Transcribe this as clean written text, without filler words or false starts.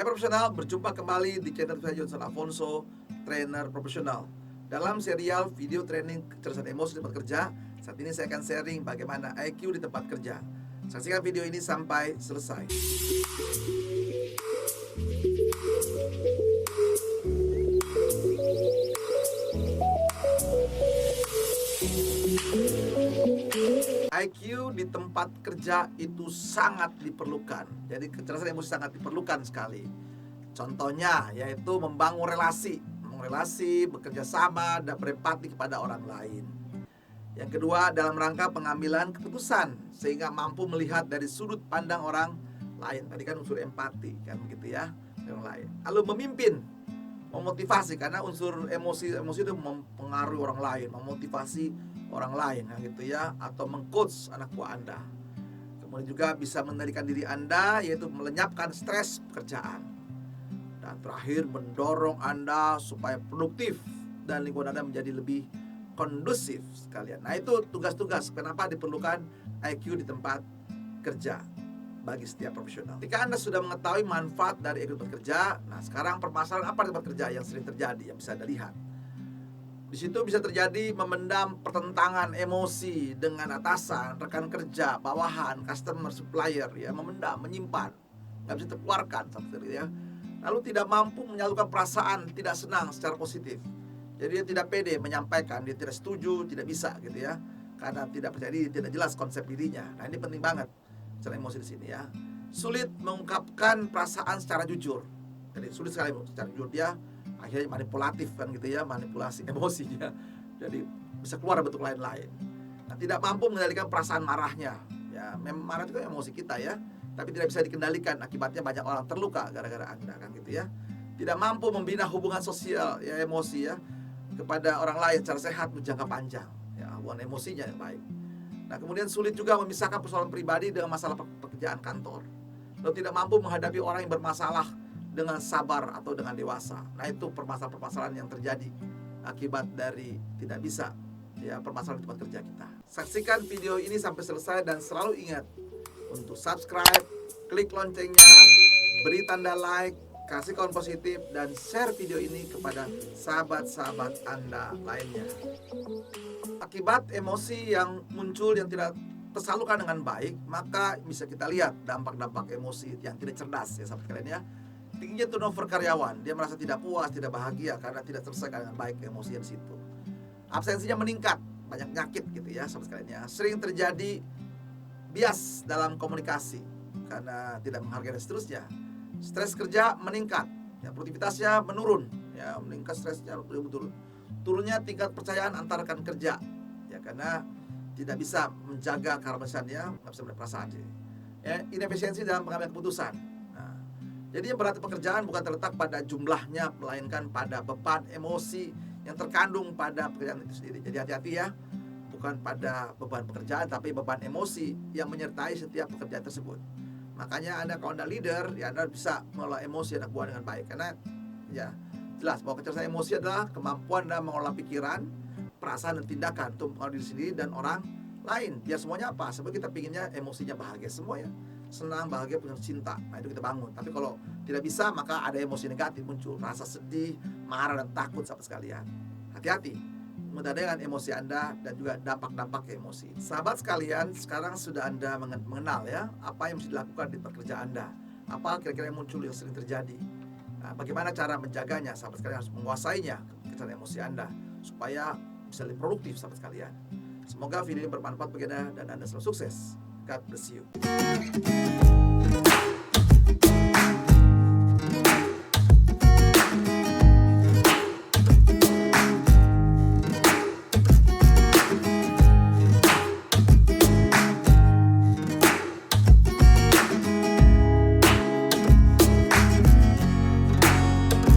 Hai profesional, berjumpa kembali di channel saya Johnson Afonso, trainer profesional. Dalam serial video training kecerdasan emosi di tempat kerja, saat ini saya akan sharing bagaimana IQ di tempat kerja. Saksikan video ini sampai selesai. IQ di tempat kerja itu sangat diperlukan. Jadi kecerdasan emosi sangat diperlukan sekali. Contohnya yaitu membangun relasi, bekerja sama dan berempati kepada orang lain. Yang kedua, dalam rangka pengambilan keputusan sehingga mampu melihat dari sudut pandang orang lain. Tadi kan unsur empati kan begitu ya, orang lain. Lalu memimpin, memotivasi, karena unsur emosi itu mempengaruhi orang lain, memotivasi orang lain gitu ya, atau mengcoach anak buah Anda. Kemudian juga bisa mengendalikan diri Anda, yaitu melenyapkan stres pekerjaan. Dan terakhir, mendorong Anda supaya produktif dan lingkungan Anda menjadi lebih kondusif sekalian. Nah, itu tugas-tugas kenapa diperlukan IQ di tempat kerja bagi setiap profesional. Jika Anda sudah mengetahui manfaat dari IQ di tempat kerja, nah sekarang permasalahan apa di tempat kerja yang sering terjadi, yang bisa Anda lihat? Di situ bisa terjadi memendam pertentangan emosi dengan atasan, rekan kerja, bawahan, customer, supplier, ya, memendam, menyimpan, nggak bisa terkeluarkan seperti ya. Lalu tidak mampu menyalurkan perasaan tidak senang secara positif. Jadi dia tidak pede menyampaikan, dia tidak setuju, tidak bisa gitu ya, karena tidak percaya diri, tidak jelas konsep dirinya. Nah, ini penting banget secara emosi di sini ya. Sulit mengungkapkan perasaan secara jujur. Jadi sulit sekali secara jujur, dia akhirnya manipulatif kan gitu ya, manipulasi emosinya. Jadi bisa keluar bentuk lain-lain. Nah, tidak mampu mengendalikan perasaan marahnya. Ya, memang marah itu kan emosi kita ya, tapi tidak bisa dikendalikan, akibatnya banyak orang terluka gara-gara Anda kan gitu ya. Tidak mampu membina hubungan sosial ya, emosi ya, kepada orang lain secara sehat berjangka panjang. Ya, hubungan emosinya yang baik. Nah, kemudian sulit juga memisahkan persoalan pribadi dengan masalah pekerjaan kantor. Lalu tidak mampu menghadapi orang yang bermasalah dengan sabar atau dengan dewasa. Nah, itu permasalahan-permasalahan yang terjadi akibat dari tidak bisa ya permasalahan di tempat kerja kita. Saksikan video ini sampai selesai dan selalu ingat untuk subscribe, klik loncengnya, beri tanda like, kasih komen positif, dan share video ini kepada sahabat-sahabat Anda lainnya. Akibat emosi yang muncul yang tidak tersalurkan dengan baik, maka bisa kita lihat dampak-dampak emosi yang tidak cerdas ya sahabat kalian ya. Tingginya turnover karyawan, dia merasa tidak puas, tidak bahagia karena tidak terselesaikan dengan baik emosi di situ. Absensinya meningkat, banyak penyakit gitu ya sahabat sekalian ya. Sering terjadi bias dalam komunikasi karena tidak menghargai dan seterusnya. Stres kerja meningkat, ya, produktivitasnya menurun, ya, meningkat stresnya betul-betul. Turunnya tingkat percayaan antar rekan kerja, ya, karena tidak bisa menjaga keharmonisannya, nggak bisa berperasaan. Ya, inefisiensi dalam pengambilan keputusan. Nah, jadi yang berat pekerjaan bukan terletak pada jumlahnya, melainkan pada beban emosi yang terkandung pada pekerjaan itu sendiri. Jadi hati-hati ya, bukan pada beban pekerjaan, tapi beban emosi yang menyertai setiap pekerjaan tersebut. Makanya Anda kalau Anda leader, ya Anda bisa mengelola emosi anak buah dengan baik. Karena ya jelas bahwa kecerdasan emosi adalah kemampuan Anda mengelola pikiran, perasaan dan tindakan untuk mengelola diri sendiri dan orang lain. Biar semuanya apa? Sebab kita pinginnya emosinya bahagia semuanya, senang, bahagia, punya cinta. Nah, itu kita bangun. Tapi kalau tidak bisa, maka ada emosi negatif muncul, rasa sedih, marah dan takut sahabat sekalian. Hati-hati dengan emosi Anda dan juga dampak-dampak emosi. Sahabat sekalian, sekarang sudah Anda mengenal ya apa yang mesti dilakukan di pekerjaan Anda. Apa kira-kira yang muncul yang sering terjadi. Nah, bagaimana cara menjaganya? Sahabat sekalian harus menguasainya, kecerdasan emosi Anda, supaya bisa lebih produktif sahabat sekalian. Semoga video ini bermanfaat bagi Anda dan Anda selalu sukses. God bless you.